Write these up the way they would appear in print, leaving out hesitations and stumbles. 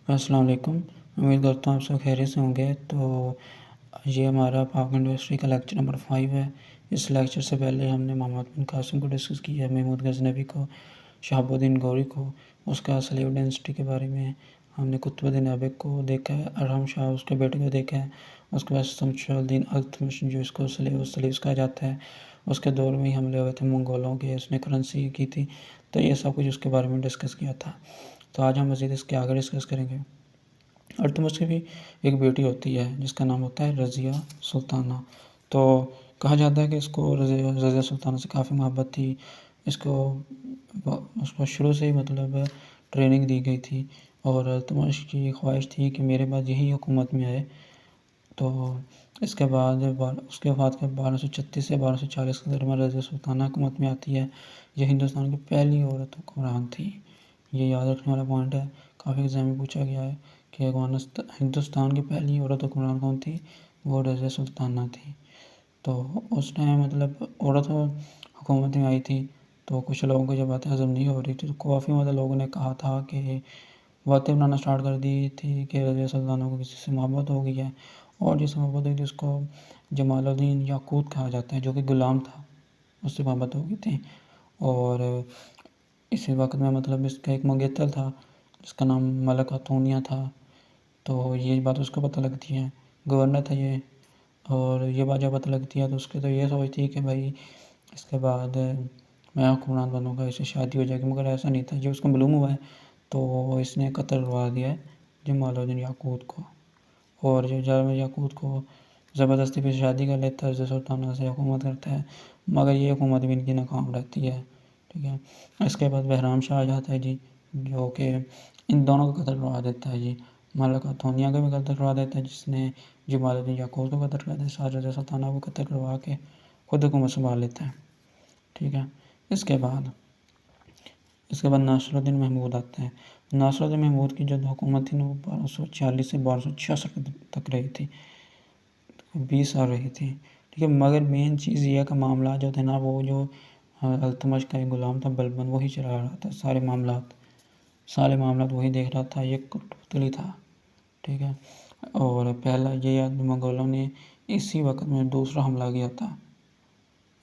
السلام علیکم، امید کرتا ہوں آپ سب خیریت سے ہوں گے۔ تو یہ ہمارا پاک یونیورسٹی کا لیکچر نمبر 5 ہے۔ اس لیکچر سے پہلے ہم نے محمد بن قاسم کو ڈسکس کیا، محمود غزنوی کو، شہاب الدین غوری کو، اس کا سلیو ڈینسٹی کے بارے میں ہم نے قطب الدین ایبک کو دیکھا ہے، ارحم شاہ اس کے بیٹے کو دیکھا ہے، اس کے بعد شمس الدین التمش جو اس کو سلیوس کہا جاتا ہے، اس کے دور میں ہی حملے ہوئے تھے منگولوں کے، اس نے کرنسی کی تھی، تو یہ سب کچھ اس کے بارے میں ڈسکس کیا تھا۔ تو آج ہم مزید اس کے آگے ڈسکس کریں گے۔ التمش کی بھی ایک بیٹی ہوتی ہے جس کا نام ہوتا ہے رضیہ سلطانہ۔ تو کہا جاتا ہے کہ اس کو رضیہ سلطانہ سے کافی محبت تھی، اس کو شروع سے ہی مطلب ٹریننگ دی گئی تھی، اور التمش کی خواہش تھی کہ میرے بعد یہی حکومت میں آئے۔ تو اس کے بعد اس کے وفات کے 1236 سے 1240 کے درمیان رضیہ سلطانہ حکومت میں آتی ہے۔ یہ ہندوستان کی پہلی عورت حکمران تھی، یہ یاد رکھنے والا پوائنٹ ہے، کافی ایگزام میں پوچھا گیا ہے کہ ہندوستان کی پہلی عورت حکمران کون تھی؟ وہ رضیہ سلطانہ تھی۔ تو اس ٹائم مطلب عورت حکومت میں آئی تھی، تو کچھ لوگوں کو یہ باتیں ہضم نہیں ہو رہی تھی، تو کافی مطلب لوگوں نے کہا تھا کہ باتیں بنانا سٹارٹ کر دی تھی کہ رضیہ سلطانہ کو کسی سے محبت ہو گئی ہے، اور جس سے محبت ہوئی تھی اس کو جمال الدین یاقوت کہا جاتا ہے، جو کہ غلام تھا، اس سے محبت ہو گئی تھی۔ اور اسی وقت میں مطلب اس کا ایک منگیتر تھا جس کا نام ملک اتونیہ تھا، تو یہ بات اس کو پتہ لگتی ہے، گورنر تھا یہ، اور یہ بات جب پتہ لگتی ہے تو اس کے تو یہ سوچتی ہے کہ بھائی اس کے بعد میں حکمران بنوں گا، اس سے شادی ہو جائے گی، مگر ایسا نہیں تھا۔ جب اس کو معلوم ہوا ہے تو اس نے قتل کروا دیا ہے جمال الدین یاقوت کو، اور جمال یاقوت کو زبردستی پہ شادی کر لیتا ہے، رضیہ سلطانہ سے حکومت کرتا ہے، مگر یہ حکومت بھی ان کی ناکام رہتی ہے، ٹھیک ہے۔ اس کے بعد بہرام شاہ آ جاتا ہے جی، جو کہ ان دونوں کو قتل کروا دیتا ہے جی، ملک اتونیہ کا بھی قتل کروا دیتا ہے جس نے جمال الدین یاقوت کو قتل کروا دیتا ہے، ساتھ رضیہ سلطانہ کو قتل کروا کے خود حکومت سنبھال لیتا ہے، ٹھیک ہے۔ اس کے بعد ناصر الدین محمود آتا ہے۔ ناصر الدین محمود کی جو حکومت تھی نا وہ 1246 سے 1266 تک رہی تھی، 20 سال رہی تھی، ٹھیک ہے۔ مگر مین چیز یہ ہے کہ معاملات جو تھے نا، وہ جو التمش کا ایک غلام تھا بلبن، وہی چلا رہا تھا سارے معاملات وہی دیکھ رہا تھا، یہ کٹپتلی تھا، ٹھیک ہے۔ اور پہلا یہ منگولوں نے اسی وقت میں دوسرا حملہ کیا تھا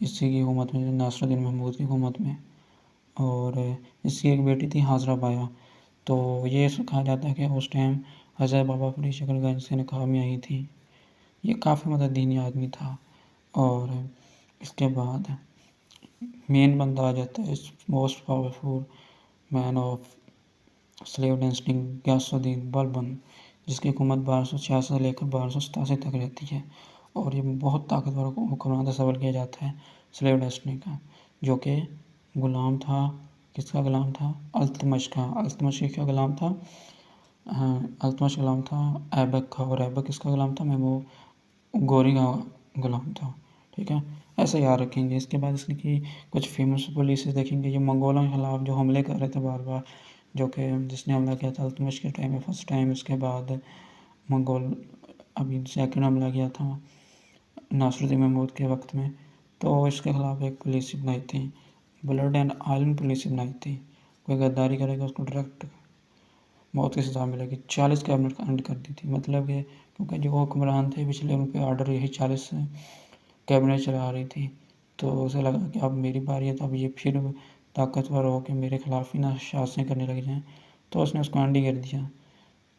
اسی کی حکومت میں، ناصر الدین محمود کی حکومت میں، اور اس کی ایک بیٹی تھی حاضرہ بایا۔ تو یہ کہا جاتا ہے کہ اس ٹائم حضرت بابا فرید شکل گنج سے نکاح میں آئی تھی، یہ کافی مدد دینی آدمی تھا۔ اور اس کے بعد مین بندہ آ جاتا ہے، most powerful man of slave dynasty, Ghiyas uddin Balban, جس کی حکومت 1266 سے لے کر 1287 تک رہتی ہے، اور یہ بہت طاقتور حکمران تصور کیا جاتا ہے سلیو ڈینسٹی کا، جو کہ غلام تھا، کس کا غلام تھا؟ التمش کا۔ التمش کیا غلام تھا؟ التمش غلام تھا ایبک کا، اور ایبک کس کا غلام تھا؟ محمود غوری کا غلام تھا، ٹھیک ہے۔ ایسے یاد رکھیں گے۔ اس کے بعد اس کی کچھ فیمس پولیسز دیکھیں گے، یہ منگولوں کے خلاف جو حملے کر رہے تھے بار بار، جو کہ جس نے حملہ کیا تھا التمش کے ٹائم میں فرسٹ ٹائم، اس کے بعد منگول ابھی سیکنڈ حملہ کیا تھا ناصر الدین محمود کے وقت میں، تو اس کے خلاف ایک پالیسی بنائی تھی، بلڈ اینڈ آئرن پالیسی بنائی تھی، کوئی غداری کرے گا اس کو ڈائریکٹ موت کی سزا ملے گی۔ 40 کیبنٹ کانڈ کر دی تھی، مطلب کہ کیونکہ جو حکمران تھے پچھلے، ان پہ آرڈر یہی 40 کیبنٹ چلا رہی تھی، تو اسے لگا کہ اب میری باری ہے، تو اب یہ پھر طاقتور ہو کے میرے خلاف ہی نہ شاستیں کرنے لگ جائیں، تو اس نے اس کو اینڈی کر دیا۔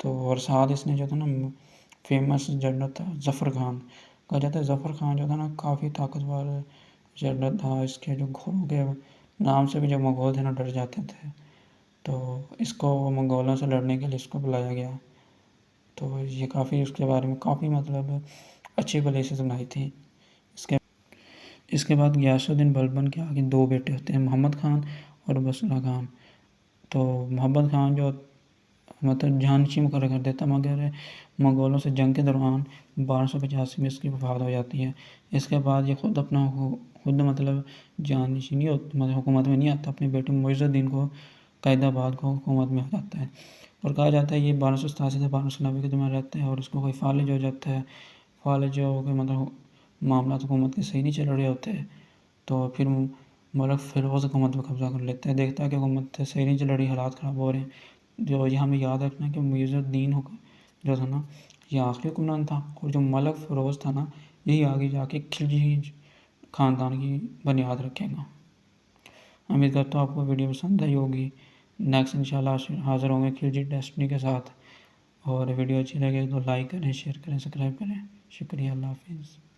تو اور ساتھ اس نے جو تھا نا فیمس جنرل تھا ظفر خان، کہا جاتا ہے ظفر خان جو تھا نا کافی طاقتور جنرل تھا، اس کے جو گھوڑوں کے نام سے بھی جو منگول تھے نا ڈر جاتے تھے، تو اس کو منگولوں سے لڑنے کے لیے اس کو بلایا گیا۔ تو یہ کافی اس کے بارے میں کافی مطلب اچھی پالیسیز بنائی تھی۔ اس کے بعد غیاث الدین بلبن کے آگے 2 بیٹے ہوتے ہیں، محمد خان اور بسرا خان۔ تو محمد خان جو مطلب جہانشین مقرر کر دیتا، مگر منگولوں سے جنگ کے دوران 1285 میں اس کی وفات ہو جاتی ہے۔ اس کے بعد یہ خود مطلب جہانشینی مطلب حکومت میں نہیں آتا، اپنے بیٹے معز الدین کو قائد آباد کو حکومت میں آ جاتا ہے، اور کہا جاتا ہے یہ 1287 سے 1290 کے درمیان رہتا ہے، اور اس کو کوئی فالج ہو جاتا ہے، فالج ہو کے مطلب معاملات حکومت کے صحیح نہیں چل رہے ہوتے، تو پھر ملک فیروز حکومت پہ قبضہ کر لیتا ہے، دیکھتا ہے کہ حکومت صحیح نہیں چل رہی، حالات خراب ہو رہے ہیں، جو یہ ہمیں یاد رکھنا ہے کہ معیز الدین جو تھا نا یہ آخری حکمران تھا، اور جو ملک فیروز تھا نا یہی آگے جا کے خلجی خاندان کی بنیاد رکھے گا۔ امید کرتا ہوں آپ کو ویڈیو پسند آئی ہوگی۔ نیکسٹ انشاءاللہ حاضر ہوں گے خلجی ڈیسٹنی کے ساتھ، اور ویڈیو اچھی لگے تو لائک کریں، شیئر کریں، سبسکرائب کریں۔ شکریہ، اللہ حافظ۔